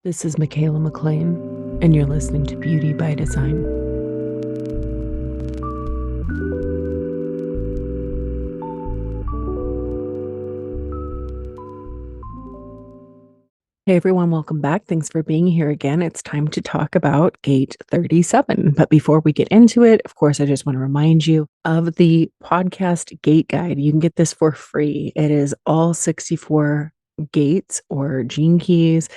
This is Michaela McLean, and you're listening to Beauty by Design. Hey everyone, welcome back. Thanks for being here again. It's time to talk about Gate 37. But before we get into it, of course, I just want to remind you of the podcast gate guide. You can get this for free. It is all 64 gates or gene keys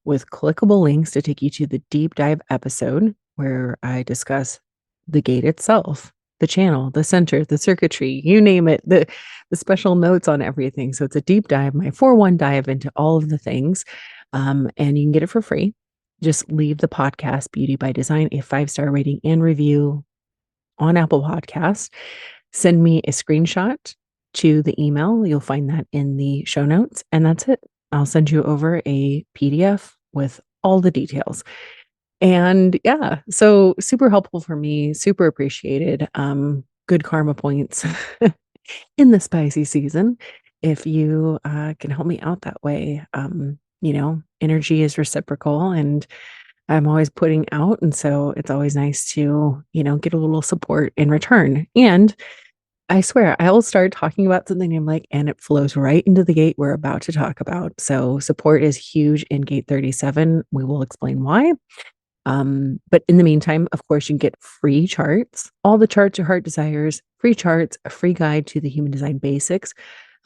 with clickable links to take you to the deep dive episode where I discuss the gate itself, the channel, the center, the circuitry, you name it, the special notes on everything. So it's a deep dive, my 4-1 dive into all of the things. And you can get it for free. Just leave the podcast Beauty by Design a 5-star rating and review on Apple Podcasts. Send me a screenshot to the email. You'll find that in the show notes. And that's it. I'll send you over a PDF with all the details. And yeah, so super helpful for me, super appreciated. Good karma points in the spicy season. If you can help me out that way, energy is reciprocal and I'm always putting out. And so it's always nice to, get a little support in return. And I swear I'll start talking about something I'm like, and it flows right into the gate we're about to talk about. So support is huge in gate 37. We will explain why. But in the meantime, of course, you can get free charts, all the charts your heart desires, free charts, a free guide to the human design basics,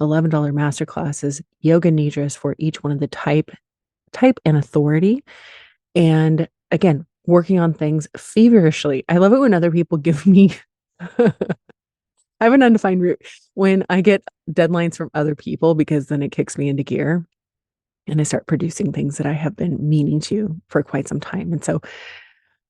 $11 masterclasses, yoga nidras for each one of the type and authority. And again, working on things feverishly. I love it when other people give me, I have an undefined route when I get deadlines from other people, because then it kicks me into gear and I start producing things that I have been meaning to for quite some time. And so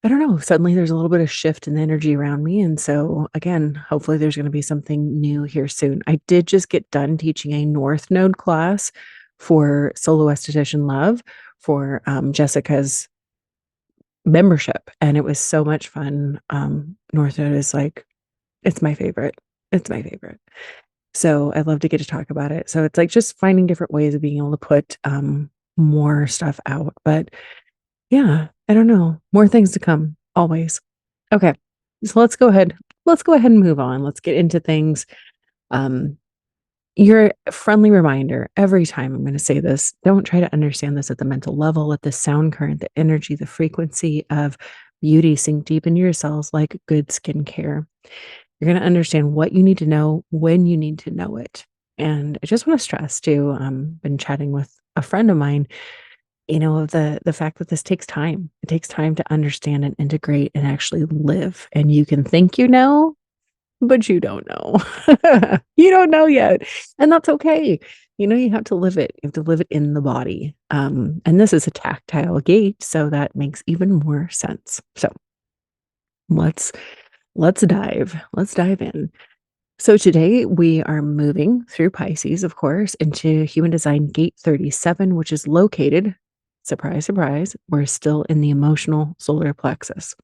I don't know, suddenly there's a little bit of shift in the energy around me. And so again, hopefully there's going to be something new here soon. I did just get done teaching a North Node class for Solo Esthetician Love for Jessica's membership. And it was so much fun. North Node is like, it's my favorite. It's my favorite. So I'd love to get to talk about it. So it's like just finding different ways of being able to put more stuff out. But yeah, I don't know. More things to come, always. Okay. So let's go ahead. Let's go ahead and move on. Let's get into things. Your friendly reminder every time I'm going to say this, don't try to understand this at the mental level. Let the sound current, the energy, the frequency of beauty sink deep into your cells like good skincare. You're going to understand what you need to know when you need to know it. And I just want to stress too, been chatting with a friend of mine, the fact that this takes time. It takes time to understand and integrate and actually live. And you can think you know, but you don't know. You don't know yet. And that's okay. You have to live it. You have to live it in the body. And this is a tactile gate, so that makes even more sense. So let's dive. Let's dive in. So today we are moving through Pisces, of course, into Human Design Gate 37, which is located, surprise, surprise, we're still in the emotional solar plexus.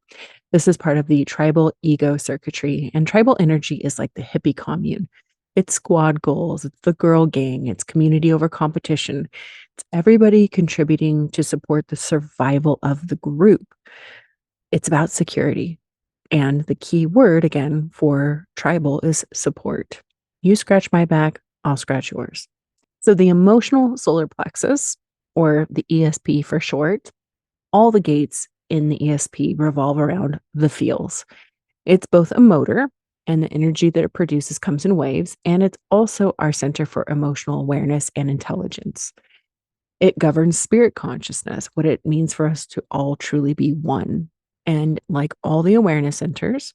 This is part of the tribal ego circuitry, and tribal energy is like the hippie commune. It's squad goals, it's the girl gang, it's community over competition. It's everybody contributing to support the survival of the group. It's about security. And the key word, again, for tribal is support. You scratch my back, I'll scratch yours. So the emotional solar plexus, or the ESP for short, all the gates in the ESP revolve around the feels. It's both a motor, and the energy that it produces comes in waves, and it's also our center for emotional awareness and intelligence. It governs spirit consciousness, what it means for us to all truly be one. And like all the awareness centers,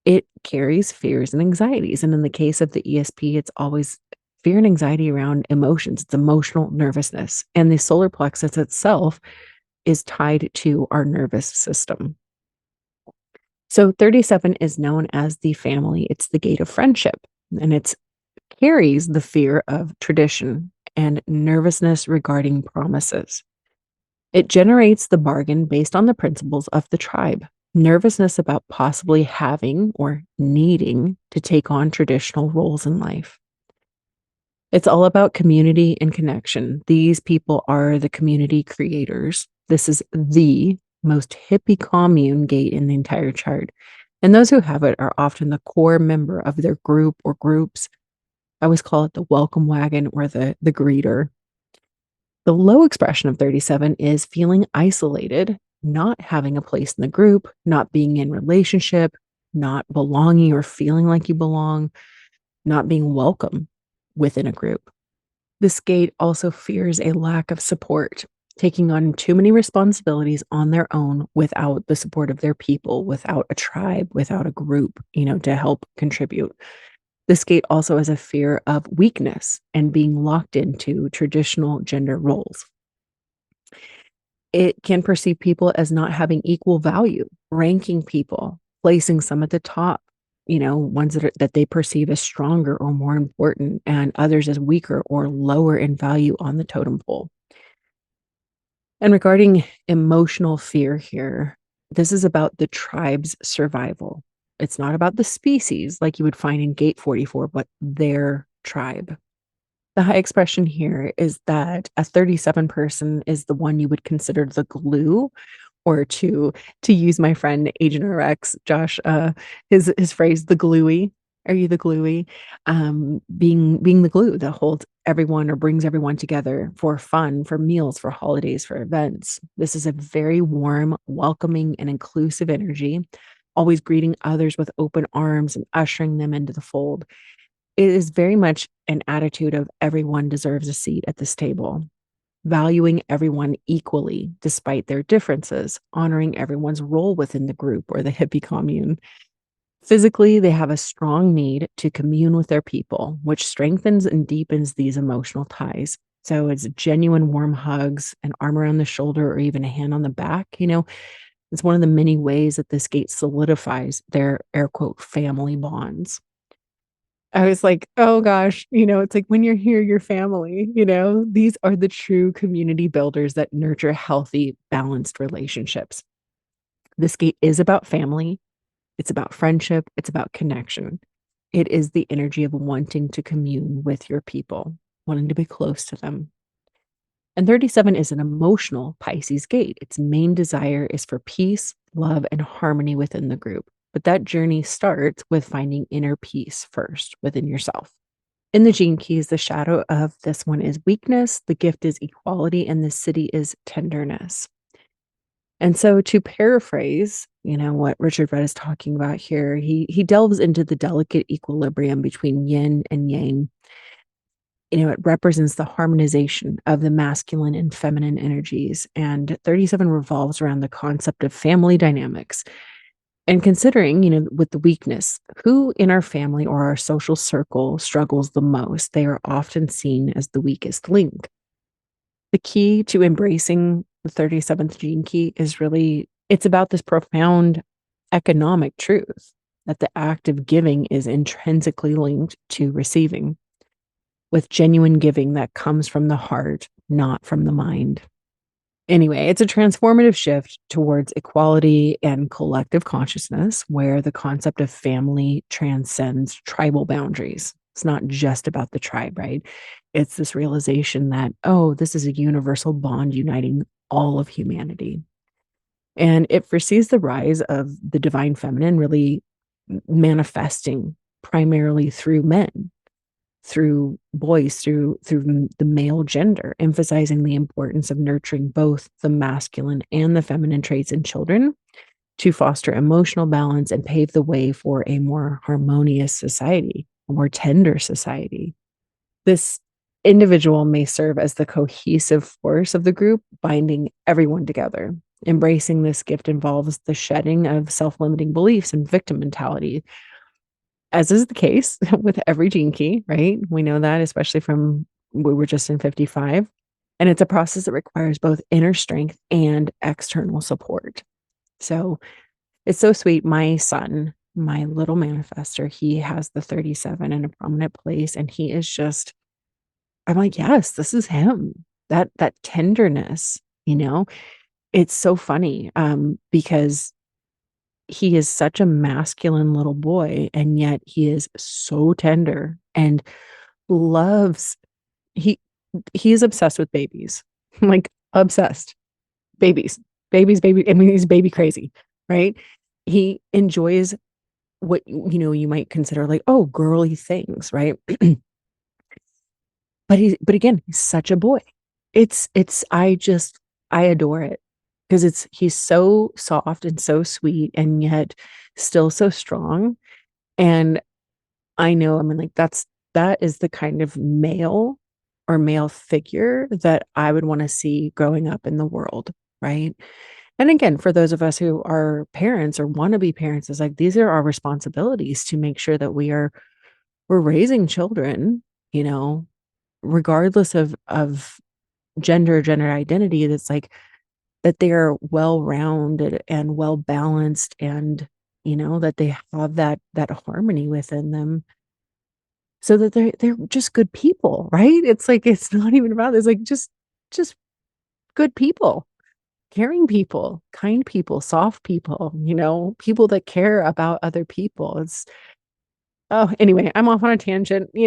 it carries fears and anxieties. And in the case of the ESP, it's always fear and anxiety around emotions. It's emotional nervousness. And the solar plexus itself is tied to our nervous system. So 37 is known as the family. It's the gate of friendship. And it carries the fear of tradition and nervousness regarding promises. It generates the bargain based on the principles of the tribe, nervousness about possibly having or needing to take on traditional roles in life. It's all about community and connection. These people are the community creators. This is the most hippie commune gate in the entire chart. And those who have it are often the core member of their group or groups. I always call it the welcome wagon or the greeter. The low expression of 37 is feeling isolated, not having a place in the group, not being in relationship, not belonging or feeling like you belong, not being welcome within a group. This gate also fears a lack of support, taking on too many responsibilities on their own without the support of their people, without a tribe, without a group, to help contribute. This gate also has a fear of weakness and being locked into traditional gender roles. It can perceive people as not having equal value, ranking people, placing some at the top, ones that they perceive as stronger or more important, and others as weaker or lower in value on the totem pole. And regarding emotional fear here, this is about the tribe's survival. It's not about the species like you would find in Gate 44, but their tribe. The high expression here is that a 37 person is the one you would consider the glue, or to use my friend Agent RX, Josh, his phrase, the gluey. Are you the gluey? Being the glue that holds everyone or brings everyone together for fun, for meals, for holidays, for events. This is a very warm, welcoming, and inclusive energy, always greeting others with open arms and ushering them into the fold. It is very much an attitude of everyone deserves a seat at this table, valuing everyone equally despite their differences, honoring everyone's role within the group or the hippie commune. Physically, they have a strong need to commune with their people, which strengthens and deepens these emotional ties. So it's genuine warm hugs, an arm around the shoulder, or even a hand on the back. It's one of the many ways that this gate solidifies their air quote family bonds. I was like, "Oh gosh," it's like when you're here, you're family, These are the true community builders that nurture healthy, balanced relationships. This gate is about family, it's about friendship, it's about connection. It is the energy of wanting to commune with your people, wanting to be close to them. And 37 is an emotional Pisces gate. Its main desire is for peace, love, and harmony within the group. But that journey starts with finding inner peace first within yourself. In the Gene Keys, the shadow of this one is weakness, the gift is equality, and the city is tenderness. And so to paraphrase, what Richard Rudd is talking about here, he delves into the delicate equilibrium between yin and yang. It represents the harmonization of the masculine and feminine energies. And 37 revolves around the concept of family dynamics. And considering, with the weakness, who in our family or our social circle struggles the most, they are often seen as the weakest link. The key to embracing the 37th gene key is really, it's about this profound economic truth that the act of giving is intrinsically linked to receiving, with genuine giving that comes from the heart, not from the mind. Anyway, it's a transformative shift towards equality and collective consciousness where the concept of family transcends tribal boundaries. It's not just about the tribe, right? It's this realization that, oh, this is a universal bond uniting all of humanity. And it foresees the rise of the divine feminine really manifesting primarily through men, through boys, through the male gender, emphasizing the importance of nurturing both the masculine and the feminine traits in children to foster emotional balance and pave the way for a more harmonious society, a more tender society. This individual may serve as the cohesive force of the group, binding everyone together. Embracing this gift involves the shedding of self-limiting beliefs and victim mentality, as is the case with every gene key, right? We know that, especially from we were just in 55. And it's a process that requires both inner strength and external support. So it's so sweet. My son, my little manifester, he has the 37 in a prominent place. And he is just, I'm like, yes, this is him. That tenderness, it's so funny because he is such a masculine little boy, and yet he is so tender. And loves he he is obsessed with babies. Like obsessed. Babies. Babies, baby. I mean, he's baby crazy, right? He enjoys what you might consider like, oh, girly things, right? But again, he's such a boy. I adore it because he's so soft and so sweet and yet still so strong. And I know, I mean, like that is the kind of male or male figure that I would want to see growing up in the world, right? And again, for those of us who are parents or want to be parents, is like these are our responsibilities to make sure that we're raising children, you know, regardless of gender identity, that's like that they are well-rounded and well-balanced and that they have that harmony within them so that they're just good people, right? It's like it's not even about it's like just good people, caring people, kind people, soft people, people that care about other people. Oh, anyway, I'm off on a tangent, You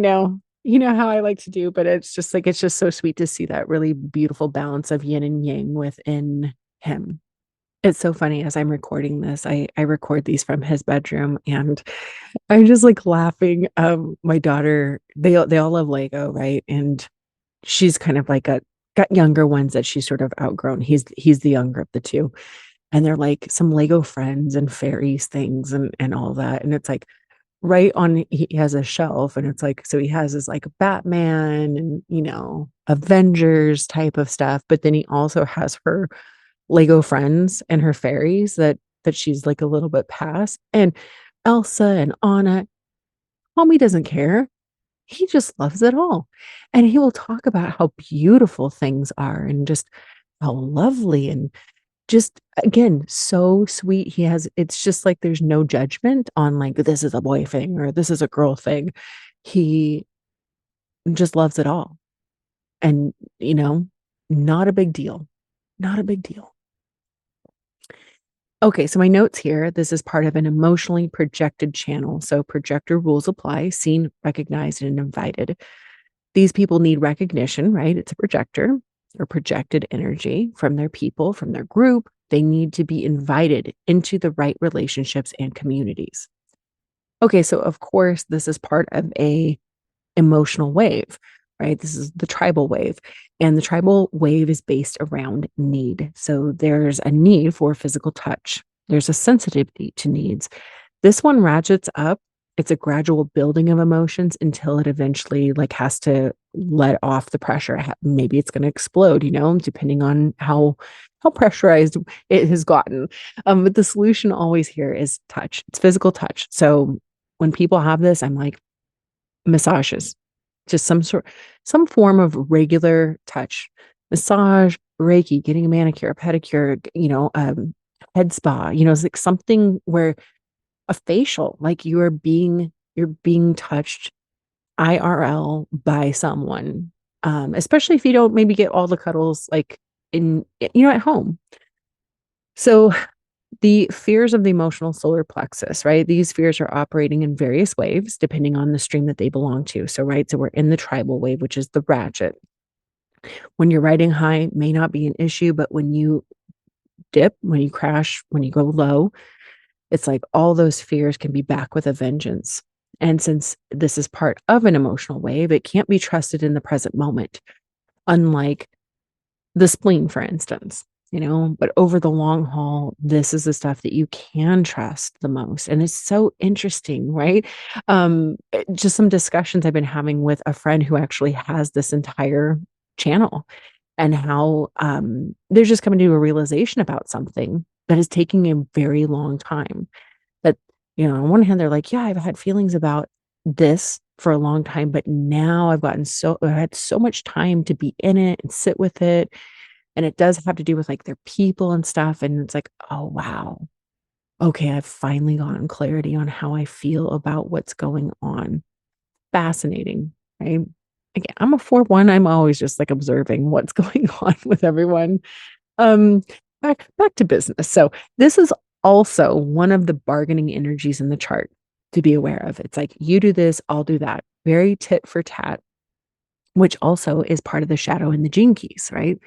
know how I like to do, but it's just so sweet to see that really beautiful balance of yin and yang within him. It's so funny as I'm recording this, I record these from his bedroom and I'm just like laughing. My daughter, they all love Lego, right? And she's kind of like got younger ones that she's sort of outgrown. He's the younger of the two. And they're like some Lego friends and fairies things and all that. And it's like right on he has a shelf and it's like so he has his like Batman and Avengers type of stuff, but then he also has her Lego friends and her fairies that she's like a little bit past. And Elsa and Anna, homie doesn't care. He just loves it all. And he will talk about how beautiful things are and just how lovely and just again so sweet. It's just like there's no judgment on like this is a boy thing or this is a girl thing. He just loves it all. And not a big deal. Not a big deal. Okay, so my notes here, this is part of an emotionally projected channel. So projector rules apply, seen, recognized, and invited. These people need recognition, right? It's a projector or projected energy from their people, from their group. They need to be invited into the right relationships and communities. Okay, so of course, this is part of a emotional wave, right? This is the tribal wave. And the tribal wave is based around need. So there's a need for physical touch. There's a sensitivity to needs. This one ratchets up. It's a gradual building of emotions until it eventually like has to let off the pressure. Maybe it's going to explode, depending on how pressurized it has gotten. But the solution always here is touch. It's physical touch. So when people have this, I'm like, massages, just some form of regular touch, massage, Reiki, getting a manicure, a pedicure, head spa, it's like something where a facial, like you're being touched IRL by someone. Especially if you don't maybe get all the cuddles like at home. So the fears of the emotional solar plexus, right? These fears are operating in various waves depending on the stream that they belong to. So, right, so we're in the tribal wave, which is the ratchet. When you're riding high, may not be an issue, but when you dip, when you crash, when you go low, it's like all those fears can be back with a vengeance. And since this is part of an emotional wave, it can't be trusted in the present moment, unlike the spleen, for instance, but over the long haul, this is the stuff that you can trust the most. And it's so interesting, right? Just some discussions I've been having with a friend who actually has this entire channel and how they're just coming to a realization about something that is taking a very long time. That, on one hand, they're like, yeah, I've had feelings about this for a long time, but now I had so much time to be in it and sit with it. And it does have to do with like their people and stuff. And it's like, oh, wow. Okay, I've finally gotten clarity on how I feel about what's going on. Fascinating, right? Again, I'm a 4/1. I'm always just like observing what's going on with everyone. Um, back to business. So this is also one of the bargaining energies in the chart to be aware of. It's like you do this, I'll do that. Very tit for tat. which also is part of the shadow and the gene keys, right?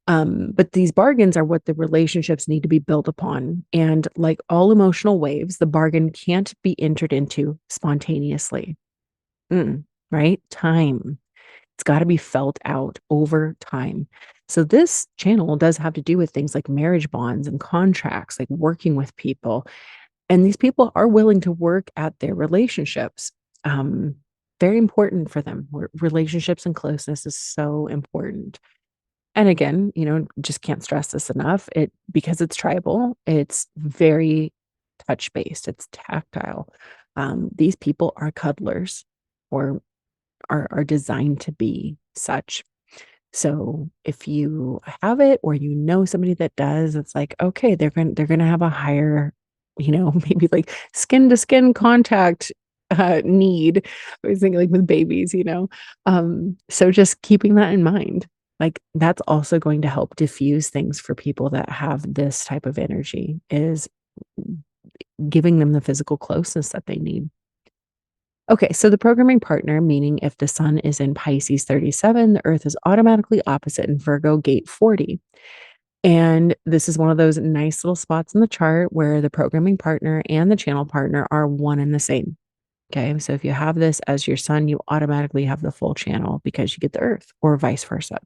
But these bargains are what the relationships need to be built upon. And like all emotional waves, the bargain can't be entered into spontaneously. Right? Time. It's got to be felt out over time. So this channel does have to do with things like marriage bonds and contracts, like working with people. And these people are willing to work at their relationships. Um, Very important for them. Relationships and closeness is so important. And again, just can't stress this enough. Because it's tribal, it's very touch based, it's tactile. These people are cuddlers or are designed to be such. So if you have it or somebody that does, it's like, okay, they're gonna have a higher, maybe like skin to skin contact need. I was thinking like with babies. So just keeping that in mind. Like that's also going to help diffuse things for people that have this type of energy is giving them the physical closeness that they need. Okay, so the programming partner, meaning if the sun is in Pisces 37, the earth is automatically opposite in Virgo gate 40. And this is one of those nice little spots in the chart where the programming partner and the channel partner are one and the same. Okay, so if you have this as your sun, you automatically have the full channel because you get the earth or vice versa.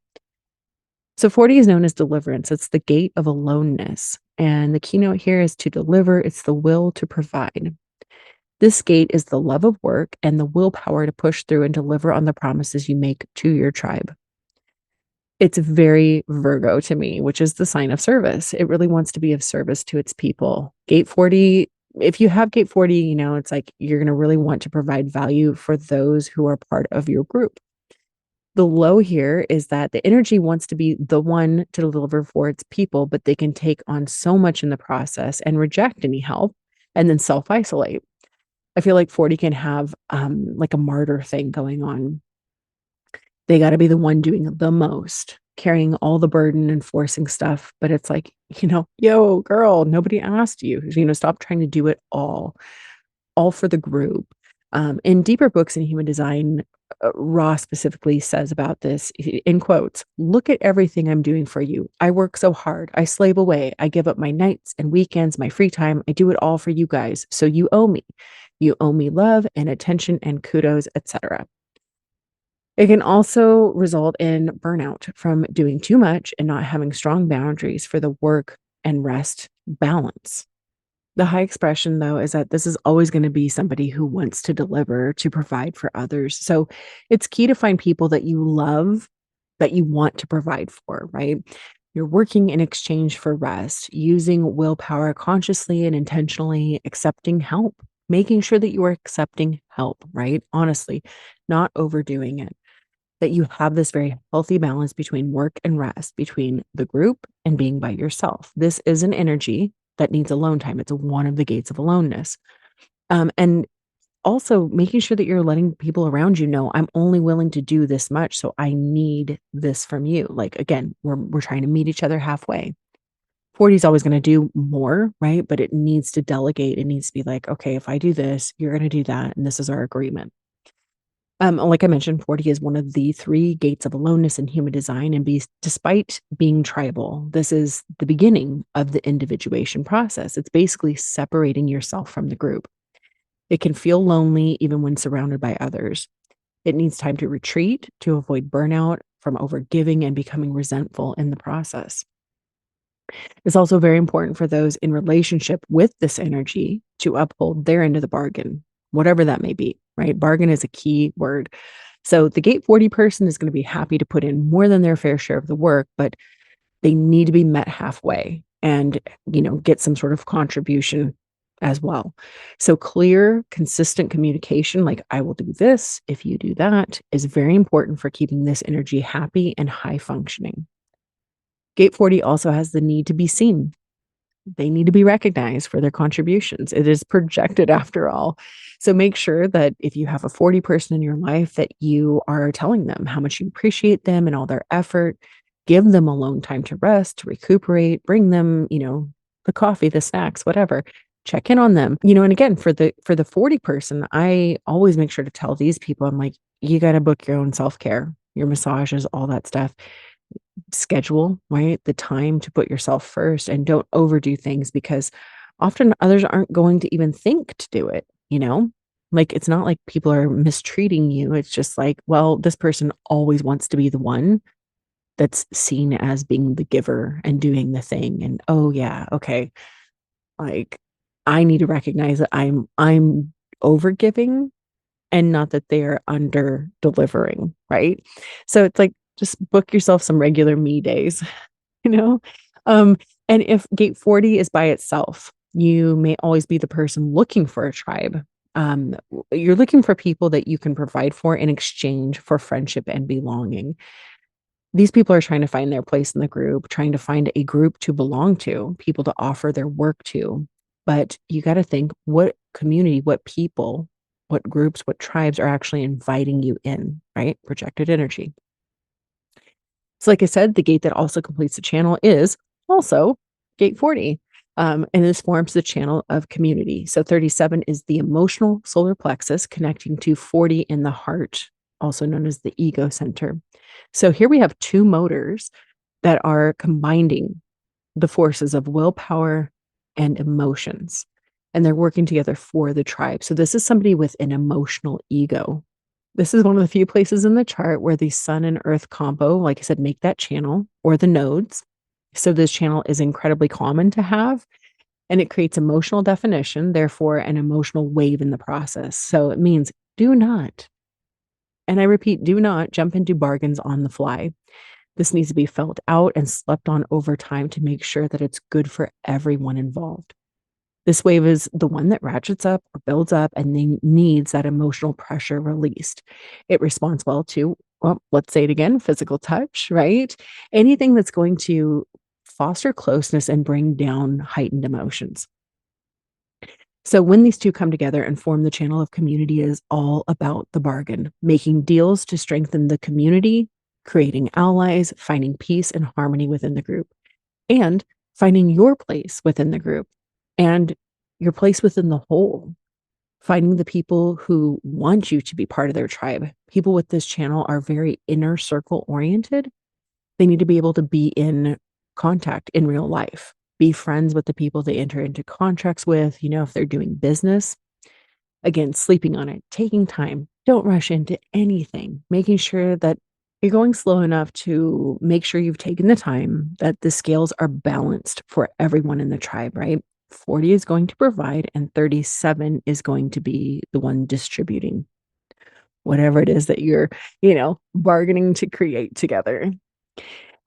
So 40 is known as deliverance. It's the gate of aloneness. And the keynote here is to deliver, it's the will to provide. This gate is the love of work and the willpower to push through and deliver on the promises you make to your tribe. It's very Virgo to me, which is the sign of service. It really wants to be of service to its people. Gate 40, if you have gate 40, it's like you're going to really want to provide value for those who are part of your group. The low here is that the energy wants to be the one to deliver for its people, but they can take on so much in the process and reject any help and then self isolate. I feel like 40 can have like a martyr thing going on. They got to be the one doing the most, carrying all the burden and forcing stuff. But it's like, yo, girl, nobody asked you. Stop trying to do it all for the group. In deeper books in human design, Ra specifically says about this in quotes, look at everything I'm doing for you. I work so hard. I slave away. I give up my nights and weekends, my free time. I do it all for you guys. So you owe me. You owe me love and attention and kudos, etc. It can also result in burnout from doing too much and not having strong boundaries for the work and rest balance. The high expression, though, is that this is always going to be somebody who wants to deliver, to provide for others. So it's key to find people that you love, that you want to provide for, right? You're working in exchange for rest, using willpower consciously and intentionally, accepting help, making sure that you are accepting help, right? Honestly, not overdoing it. That you have this very healthy balance between work and rest, between the group and being by yourself. This is an energy that needs alone time. It's one of the gates of aloneness. And also making sure that you're letting people around you know, I'm only willing to do this much. So I need this from you. Like, again, we're trying to meet each other halfway. 40 is always going to do more, right? But it needs to delegate. It needs to be like, okay, if I do this, you're going to do that. And this is our agreement. Like I mentioned, 40 is one of the 3 gates of aloneness in human design. And despite being tribal, this is the beginning of the individuation process. It's basically separating yourself from the group. It can feel lonely even when surrounded by others. It needs time to retreat to avoid burnout from overgiving and becoming resentful in the process. It's also very important for those in relationship with this energy to uphold their end of the bargain, whatever that may be, right? Bargain is a key word. So the gate 40 person is going to be happy to put in more than their fair share of the work, but they need to be met halfway and, get some sort of contribution as well. So clear, consistent communication, like I will do this if you do that, is very important for keeping this energy happy and high functioning. Gate 40 also has the need to be seen. They need to be recognized for their contributions. It is projected after all. So make sure that if you have a 40 person in your life that you are telling them how much you appreciate them and all their effort. Give them alone time to rest, to recuperate, bring them, the coffee, the snacks, whatever. Check in on them. And again, for the 40 person, I always make sure to tell these people, I'm like, you got to book your own self-care. your massages, all that stuff. Schedule, right? The time to put yourself first and don't overdo things because often others aren't going to even think to do it, you know? Like, it's not like people are mistreating you. It's just like, well, this person always wants to be the one that's seen as being the giver and doing the thing. And oh yeah, okay. Like I need to recognize that I'm over giving and not that they're under delivering, right? So it's like just book yourself some regular me days, you know? Um, and if gate 40 is by itself, you may always be the person looking for a tribe. You're looking for people that you can provide for in exchange for friendship and belonging. These people are trying to find their place in the group, trying to find a group to belong to, people to offer their work to. But you got to think what community, what people, what groups, what tribes are actually inviting you in, right? Projected energy. So, like I said, the gate that also completes the channel is also gate 40. And this forms the channel of community. So 37 is the emotional solar plexus connecting to 40 in the heart, also known as the ego center. So here we have two motors that are combining the forces of willpower and emotions, and they're working together for the tribe. So this is somebody with an emotional ego. This is one of the few places in the chart where the sun and earth combo, like I said, make that channel or the nodes. So this channel is incredibly common to have, and it creates emotional definition, therefore an emotional wave in the process. So it means do not, and I repeat, do not jump into bargains on the fly. This needs to be felt out and slept on over time to make sure that it's good for everyone involved. This wave is the one that ratchets up or builds up and then needs that emotional pressure released. It responds well to, well, let's say it again, physical touch, right? Anything that's going to foster closeness and bring down heightened emotions. So when these two come together and form the channel of community, it is all about the bargain, making deals to strengthen the community, creating allies, finding peace and harmony within the group, and finding your place within the group and your place within the whole. Finding the people who want you to be part of their tribe. People with this channel are very inner circle oriented. They need to be able to be in contact in real life, be friends with the people they enter into contracts with, if they're doing business. Again, sleeping on it, taking time, don't rush into anything, making sure that you're going slow enough to make sure you've taken the time, that the scales are balanced for everyone in the tribe, right? 40 is going to provide, and 37 is going to be the one distributing whatever it is that you're, bargaining to create together.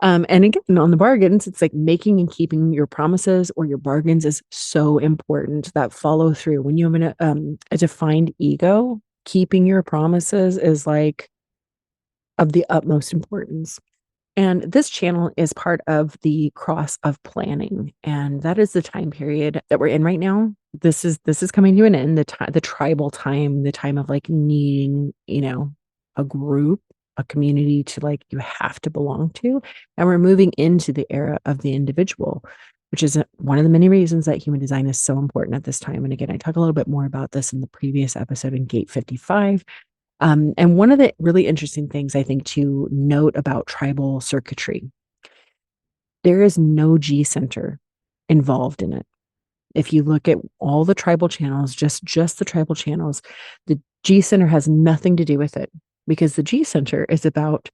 And again, on the bargains, it's like making and keeping your promises or your bargains is so important. That follow through. When you have a defined ego, keeping your promises is like of the utmost importance. And this channel is part of the cross of planning, and that is the time period that we're in right now. This is coming to an end. The tribal time, the time of like needing, a group, a community to like you have to belong to, and we're moving into the era of the individual, which is one of the many reasons that human design is so important at this time. And again, I talk a little bit more about this in the previous episode in Gate 55. And one of the really interesting things I think to note about tribal circuitry, there is no G center involved in it. If you look at all the tribal channels, just the tribal channels, the G center has nothing to do with it because the G center is about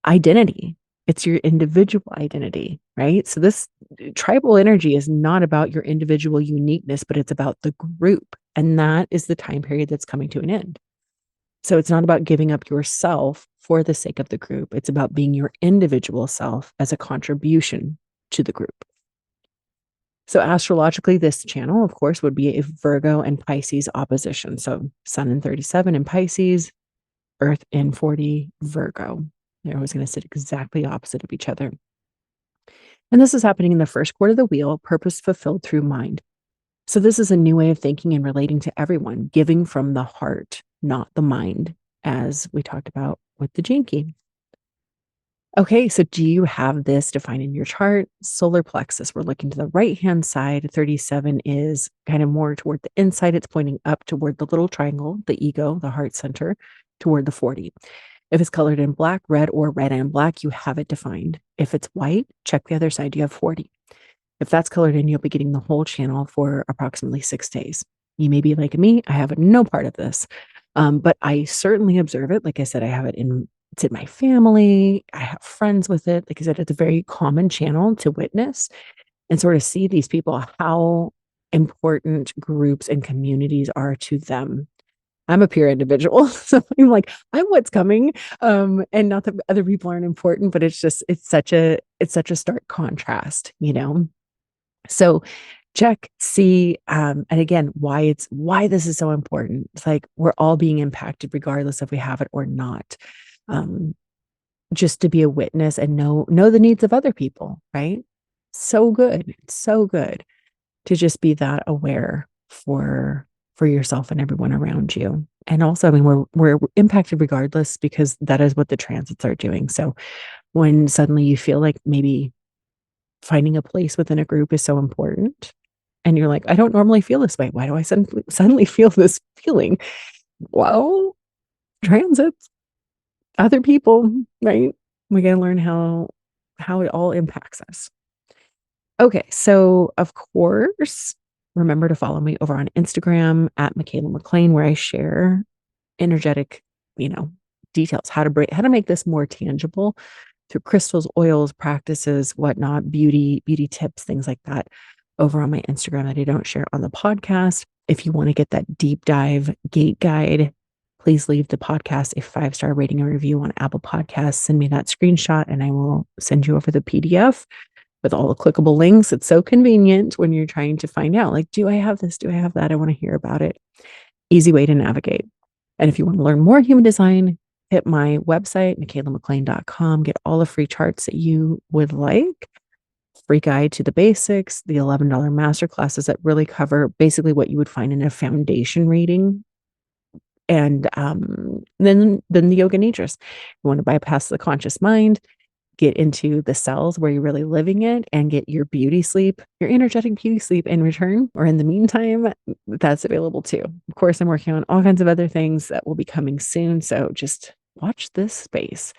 identity. It's your individual identity, right? So this tribal energy is not about your individual uniqueness, but it's about the group. And that is the time period that's coming to an end. So it's not about giving up yourself for the sake of the group. It's about being your individual self as a contribution to the group. So astrologically, this channel, of course, would be a Virgo and Pisces opposition. So Sun in 37 in Pisces, Earth in 40 Virgo. They're always going to sit exactly opposite of each other. And this is happening in the first quarter of the wheel, purpose fulfilled through mind. So this is a new way of thinking and relating to everyone, giving from the heart, not the mind, as we talked about with the Gene Key. Okay, so do you have this defined in your chart? Solar plexus, we're looking to the right-hand side. 37 is kind of more toward the inside. It's pointing up toward the little triangle, the ego, the heart center, toward the 40. If it's colored in black, red, or red and black, you have it defined. If it's white, check the other side. You have 40. If that's colored in, you'll be getting the whole channel for approximately 6 days. You may be like me, I have no part of this. But I certainly observe it. Like I said, it's in my family. I have friends with it. Like I said, it's a very common channel to witness and sort of see these people, how important groups and communities are to them. I'm a peer individual, so I'm like, I'm what's coming. And not that other people aren't important, but it's such a stark contrast, you know? So check, see, and again, why this is so important. It's like we're all being impacted regardless if we have it or not. Um, just to be a witness and know the needs of other people, right? So good. So good to just be that aware for yourself and everyone around you. And also, I mean, we're impacted regardless because that is what the transits are doing. So when suddenly you feel like maybe finding a place within a group is so important, and you're like, I don't normally feel this way. Why do I suddenly feel this feeling? Well, transits, other people, right? We got to learn how it all impacts us. Okay, so of course, remember to follow me over on Instagram at Michaela McLean, where I share energetic, you know, details, how to make this more tangible through crystals, oils, practices, whatnot, beauty tips, things like that over on my Instagram that I don't share on the podcast. If you want to get that deep dive gate guide, please leave the podcast a 5-star rating and review on Apple Podcasts. Send me that screenshot and I will send you over the PDF with all the clickable links. It's so convenient when you're trying to find out, like, do I have this? Do I have that? I want to hear about it. Easy way to navigate. And if you want to learn more human design, hit my website, michellamclean.com, get all the free charts that you would like, free guide to the basics, the $11 master classes that really cover basically what you would find in a foundation reading. And then the yoga nidras. You want to bypass the conscious mind, get into the cells where you're really living it, and get your beauty sleep, your energetic beauty sleep in return, or in the meantime, that's available too. Of course, I'm working on all kinds of other things that will be coming soon. So just watch this space.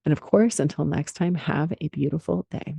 And of course, until next time, have a beautiful day.